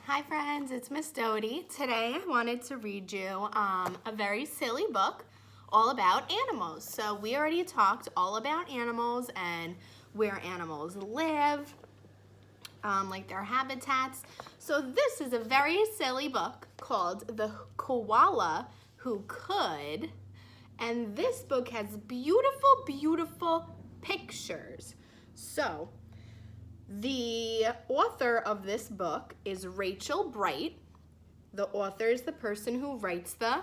Hi friends, it's Miss Doty. Today I wanted to read you a very silly book all about animals. So we already talked all about animals and where animals live, like their habitats. So this is a very silly book called The Koala Who Could. And this book has beautiful, beautiful pictures. So the author of this book is Rachel Bright. The author is the person who writes the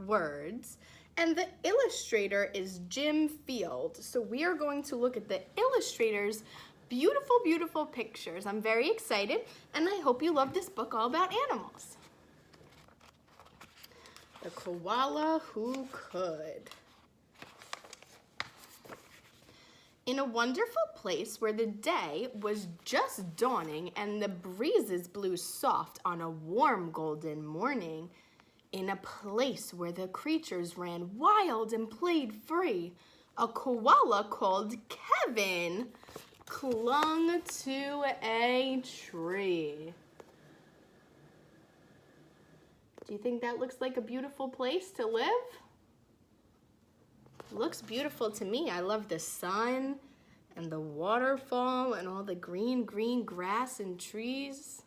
words. And the illustrator is Jim Field. So we are going to look at the illustrator's beautiful, beautiful pictures. I'm very excited, and I hope you love this book all about animals. The Koala Who Could. In a wonderful place where the day was just dawning and the breezes blew soft on a warm golden morning, in a place where the creatures ran wild and played free, a koala called Kevin clung to a tree. Do you think that looks like a beautiful place to live? It looks beautiful to me. I love the sun and the waterfall and all the green, green grass and trees.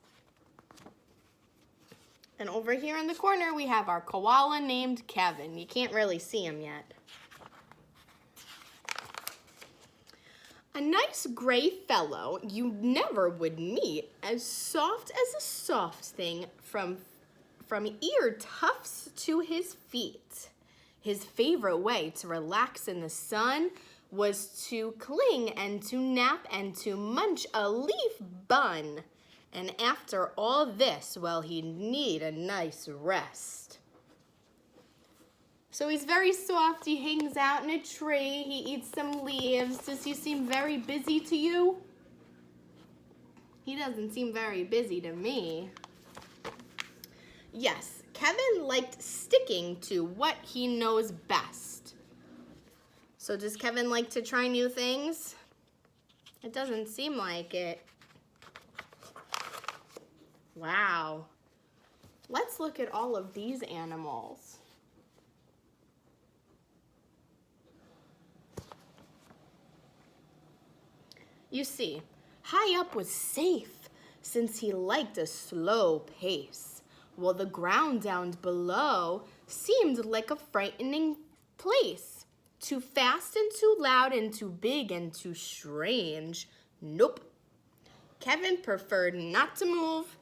And over here in the corner, we have our koala named Kevin. You can't really see him yet. A nice gray fellow you never would meet, as soft as a soft thing from ear tufts to his feet. His favorite way to relax in the sun was to cling and to nap and to munch a leaf bun. And after all this, well, he'd need a nice rest. So he's very soft. He hangs out in a tree. He eats some leaves. Does he seem very busy to you? He doesn't seem very busy to me. Yes, Kevin liked sticking to what he knows best. So does Kevin like to try new things? It doesn't seem like it. Wow. Let's look at all of these animals. You see, high up was safe since he liked a slow pace, while the ground down below seemed like a frightening place. Too fast and too loud and too big and too strange. Nope. Kevin preferred not to move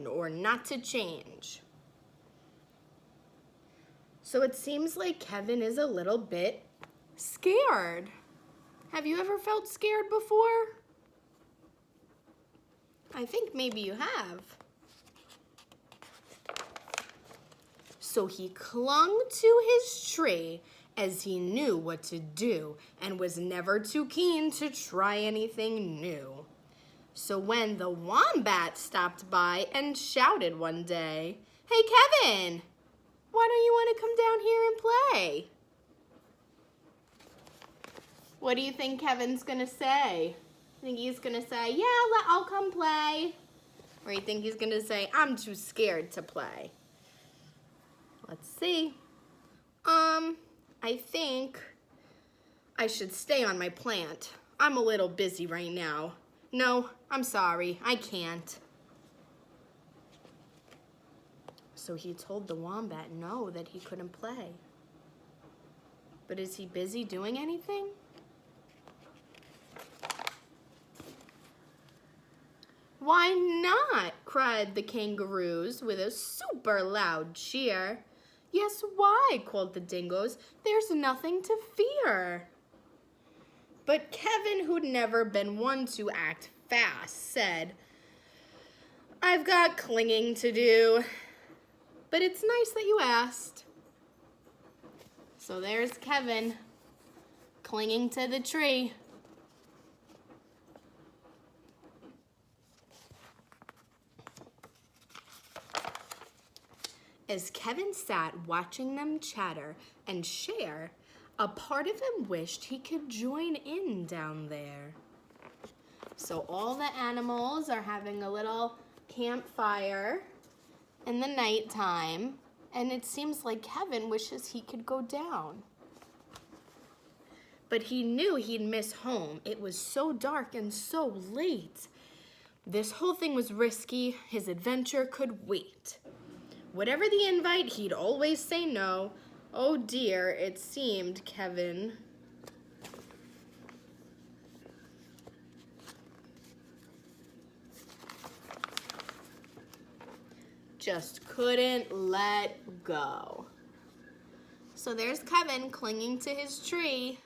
or not to change. So it seems like Kevin is a little bit scared. Have you ever felt scared before? I think maybe you have. So he clung to his tree as he knew what to do and was never too keen to try anything new. So when the wombat stopped by and shouted one day, "Hey Kevin, why don't you want to come down here and play?" What do you think Kevin's gonna say? Think he's gonna say, "Yeah, I'll come play"? Or you think he's gonna say, "I'm too scared to play"? Let's see. I think I should stay on my plant. I'm a little busy right now. No, I'm sorry, I can't. So he told the wombat no, that he couldn't play. But is he busy doing anything? "Why not?" cried the kangaroos with a super loud cheer. "Yes, why?" called the dingoes. "There's nothing to fear." But Kevin, who'd never been one to act fast, said, "I've got clinging to do, but it's nice that you asked." So there's Kevin, clinging to the tree. As Kevin sat watching them chatter and share, a part of him wished he could join in down there. So all the animals are having a little campfire in the nighttime, and it seems like Kevin wishes he could go down. But he knew he'd miss home. It was so dark and so late. This whole thing was risky. His adventure could wait. Whatever the invite, he'd always say no. Oh dear, it seemed Kevin just couldn't let go. So there's Kevin clinging to his tree.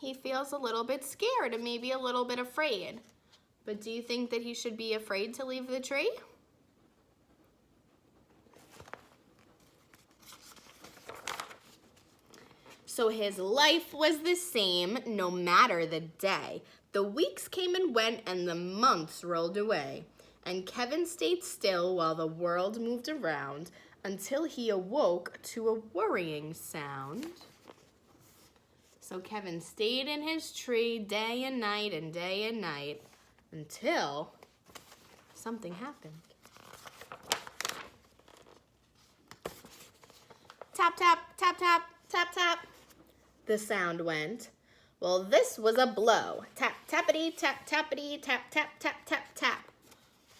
He feels a little bit scared and maybe a little bit afraid. But do you think that he should be afraid to leave the tree? So his life was the same no matter the day. The weeks came and went and the months rolled away. And Kevin stayed still while the world moved around until he awoke to a worrying sound. So Kevin stayed in his tree day and night and day and night until something happened. Tap, tap, tap, tap, tap, tap. The sound went. Well, this was a blow. Tap, tappity, tap, tappity, tap, tap, tap, tap, tap.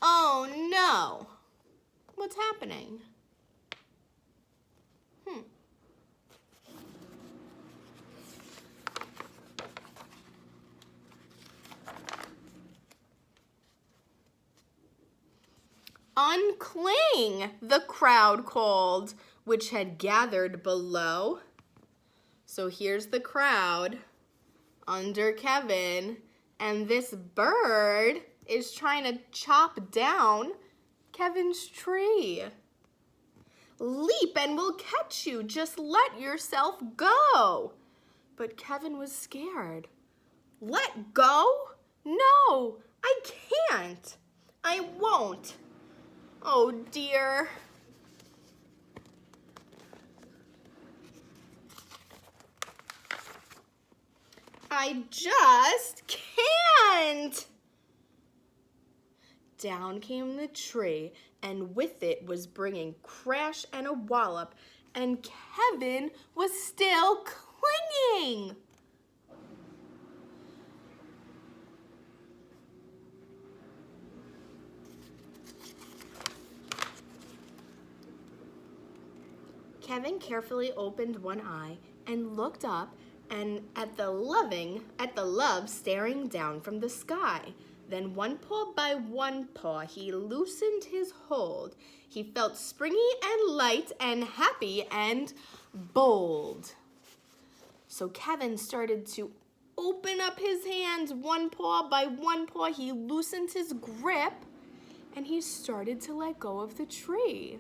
Oh no. What's happening? Uncling, the crowd called, which had gathered below. So here's the crowd under Kevin, and this bird is trying to chop down Kevin's tree. Leap and we'll catch you. Just let yourself go. But Kevin was scared. Let go? No, I can't. I won't. Oh dear. I just can't. Down came the tree, and with it was bringing crash and a wallop, and Kevin was still clinging. Kevin carefully opened one eye and looked up and at the love staring down from the sky. Then one paw by one paw, he loosened his hold. He felt springy and light and happy and bold. So Kevin started to open up his hands one paw by one paw. He loosened his grip and he started to let go of the tree.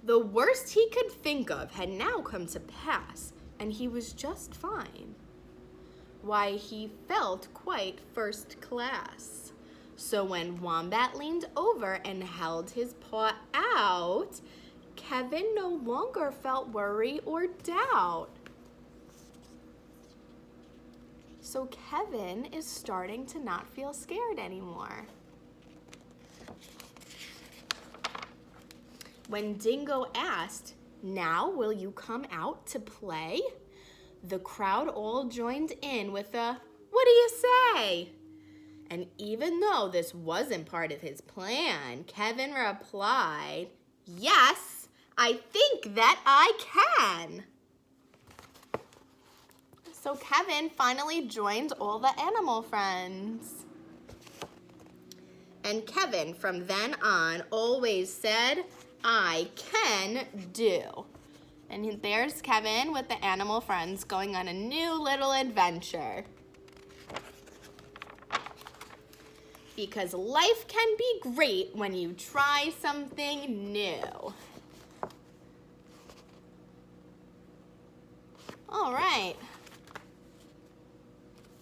The worst he could think of had now come to pass, and he was just fine. Why, he felt quite first class. So when Wombat leaned over and held his paw out, Kevin no longer felt worry or doubt. So Kevin is starting to not feel scared anymore. When Dingo asked, "Now will you come out to play?" the crowd all joined in with a, "What do you say?" And even though this wasn't part of his plan, Kevin replied, "Yes, I think that I can." So Kevin finally joined all the animal friends. And Kevin, from then on, always said, "I can do." And there's Kevin with the animal friends going on a new little adventure. Because life can be great when you try something new. All right.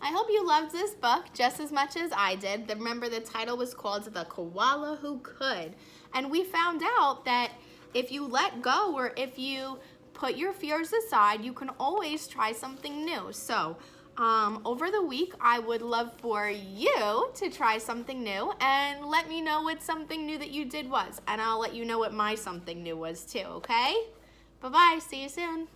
I hope you loved this book just as much as I did. Remember, the title was called The Koala Who Could. And we found out that if you let go or if you put your fears aside, you can always try something new. So over the week, I would love for you to try something new and let me know what something new that you did was. And I'll let you know what my something new was too, okay? Bye-bye. See you soon.